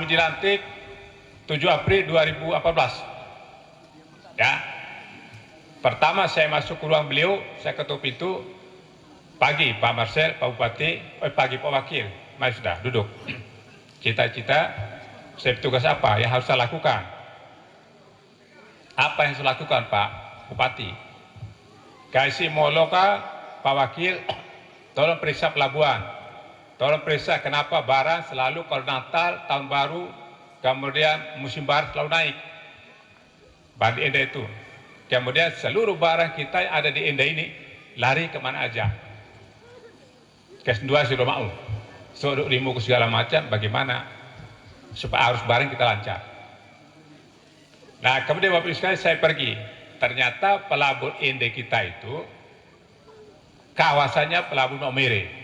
Kami dilantik 7 April 2014. Ya. Pertama saya masuk ke ruang beliau, saya ketuk pintu. Pagi Pak Marcel, Pak Bupati, pagi Pak Wakil. Mari sudah duduk. Cita-cita saya tugas apa yang harus saya lakukan? Apa yang saya lakukan Pak Bupati? Kasih moloka Pak Wakil, tolong periksa pelabuhan. Tolong periksa kenapa barang selalu kalau Natal, Tahun Baru, kemudian musim barat selalu naik. Bagi Enda itu. Kemudian seluruh barang kita yang ada di Enda ini lari kemana aja. Kedua sudah mau. Sodok limu ke segala macam, bagaimana supaya arus barang kita lancar. Nah kemudian Bapak Ibu sekalian saya pergi. Ternyata pelabuhan Enda kita itu kawasannya pelabuhan Omere.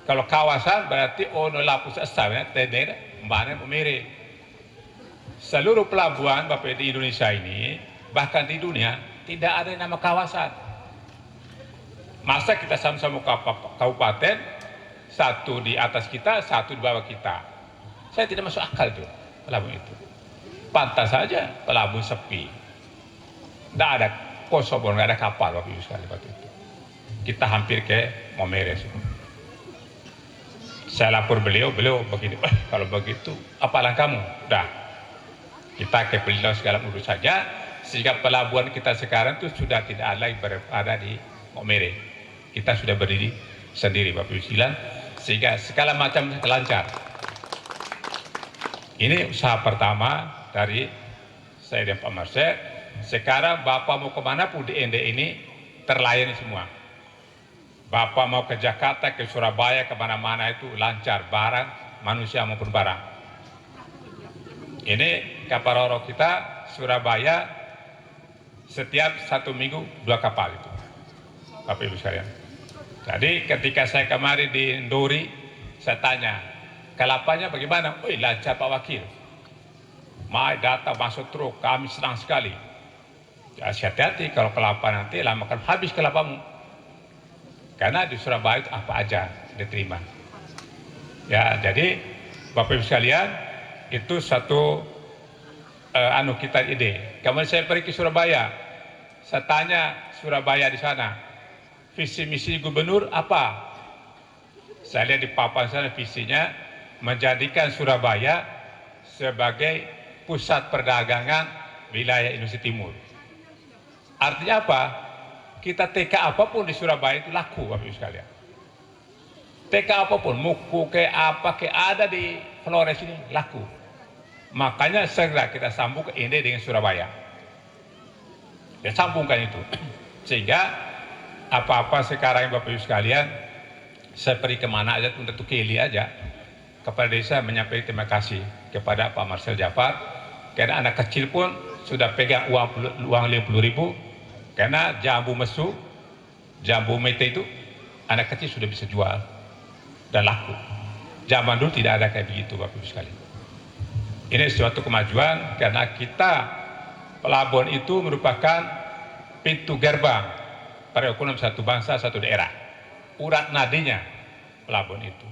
Kalau kawasan berarti ono lapus asal, tender, mana Omere. Seluruh pelabuhan Bapak di Indonesia ini, bahkan di dunia, tidak ada yang nama kawasan. Masa kita sama-sama kabupaten, satu di atas kita, satu di bawah kita. Saya tidak masuk akal tuh pelabuhan itu. Pantas saja pelabuhan sepi. Tidak ada kosong, tidak ada kapal Bapak Ibu sekali waktu itu. Kita hampir ke Momere semua. Saya lapor beliau begini, kalau begitu apalah kamu? Dah, kita ke beliau segala urus saja, sehingga pelabuhan kita sekarang itu sudah tidak ada lagi berada di Momere. Kita sudah berdiri sendiri Bapak Ibu sekalian, sehingga segala macam lancar. Ini usaha pertama dari saya dan Pak Marcel. Sekarang Bapak mau kemanapun di Ende ini terlayani semua. Bapak mau ke Jakarta, ke Surabaya, kemana-mana itu lancar, barang, manusia maupun barang. Ini kapal roro kita Surabaya setiap 1 minggu 2 kapal itu, Bapak Ibu sekalian. Jadi ketika saya kemarin di Ndori, saya tanya, kelapanya bagaimana? Oh lancar Pak Wakil. Mai data masuk truk, kami senang sekali. Ya, hati-hati kalau kelapa nanti lama akan habis kelapamu. Karena di Surabaya itu apa aja diterima. Ya, jadi Bapak Ibu sekalian, itu satu kita ide. Kemudian saya pergi ke Surabaya. Saya tanya Surabaya di sana, visi misi gubernur apa? Saya lihat di papan sana visinya menjadikan Surabaya sebagai pusat perdagangan wilayah Indonesia Timur. Artinya apa? Kita TK apapun di Surabaya itu laku Bapak Ibu sekalian. TK apapun, muku ke apa ke ada di Flores ini laku. Makanya segera kita sambung ke Ende dengan Surabaya. Ya sambungkan itu. Sehingga apa-apa sekarang Bapak Ibu sekalian, saya pergi kemana aja untuk Keli aja. Kepala desa menyampaikan terima kasih kepada Pak Marcel Jafar. Karena anak kecil pun sudah pegang uang 50.000. Karena jambu mesu, jambu mete itu anak kecil sudah bisa jual dan laku. Zaman dulu tidak ada kayak begitu Bapak Ibu sekalian. Ini suatu kemajuan karena kita pelabuhan itu merupakan pintu gerbang perekonomian satu bangsa, satu daerah. Urat nadinya pelabuhan itu.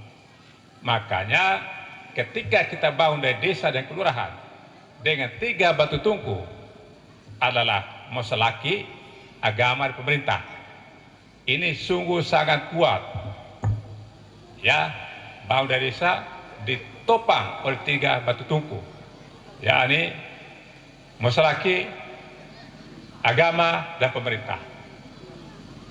Makanya ketika kita bangun dari desa dan kelurahan dengan 3 batu tungku adalah masalaki, agama dan pemerintah. Ini sungguh sangat kuat. Ya, bangun dari desa ditopang oleh 3 batu tungku, yakni masyarakat, agama dan pemerintah.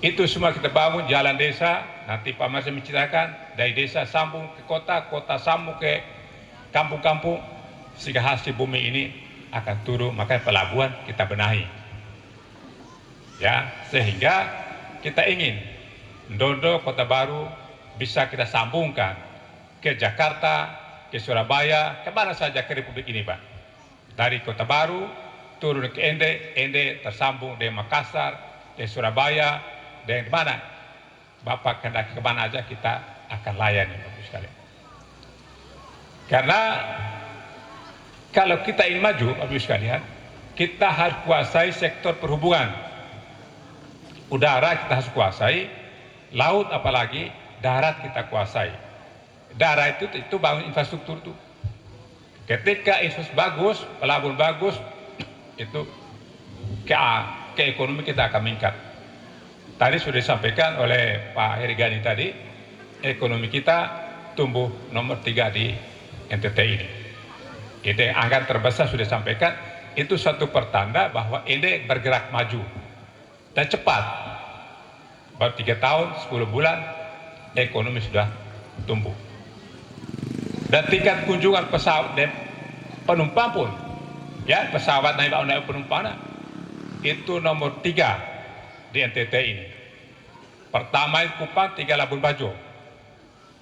Itu semua kita bangun jalan desa. Nanti Pak Marcel menceritakan dari desa sambung ke kota, kota sambung ke kampung-kampung, sehingga hasil bumi ini akan turun. Makanya pelabuhan kita benahi, ya, sehingga kita ingin Ndondo Kota Baru bisa kita sambungkan ke Jakarta, ke Surabaya, kemana saja ke Republik ini Pak. Dari Kota Baru turun ke Ende, Ende tersambung dengan Makassar, dengan Surabaya, dengan mana Bapak kendaki kemana aja kita akan layani Bapak sekalian. Karena kalau kita ingin maju Bapak sekalian, kita harus kuasai sektor perhubungan. Udara kita harus kuasai, laut apalagi, darat kita kuasai. Darat itu bangun infrastruktur itu. Ketika infus bagus, pelabuhan bagus, itu ke ekonomi kita akan meningkat. Tadi sudah disampaikan oleh Pak Heri Gani tadi, ekonomi kita tumbuh nomor 3 di NTT ini. Ini angka terbesar sudah disampaikan, itu satu pertanda bahwa ini bergerak maju dan cepat. Baru 3 tahun, 10 bulan, ekonomi sudah tumbuh. Dan tingkat kunjungan pesawat dan penumpang pun, ya pesawat naik penumpang itu nomor 3 di NTT ini. Pertama itu Kupang, 3 Labuan Bajo,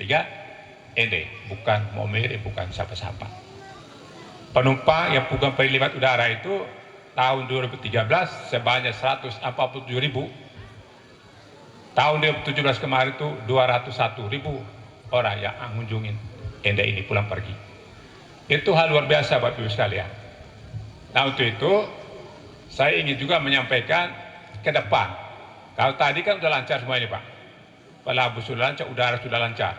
3 ini, bukan Maumere, bukan siapa-siapa. Penumpang yang bukan penglibat udara itu tahun 2013 sebanyak 147.000. Tahun 2017 kemarin itu 201.000 orang yang mengunjungi Ende ini pulang pergi. Itu hal luar biasa Bapak Ibu sekalian. Nah untuk itu saya ingin juga menyampaikan ke depan. Kalau tadi kan sudah lancar semua ini Pak. Pelabuhan sudah lancar, udara sudah lancar.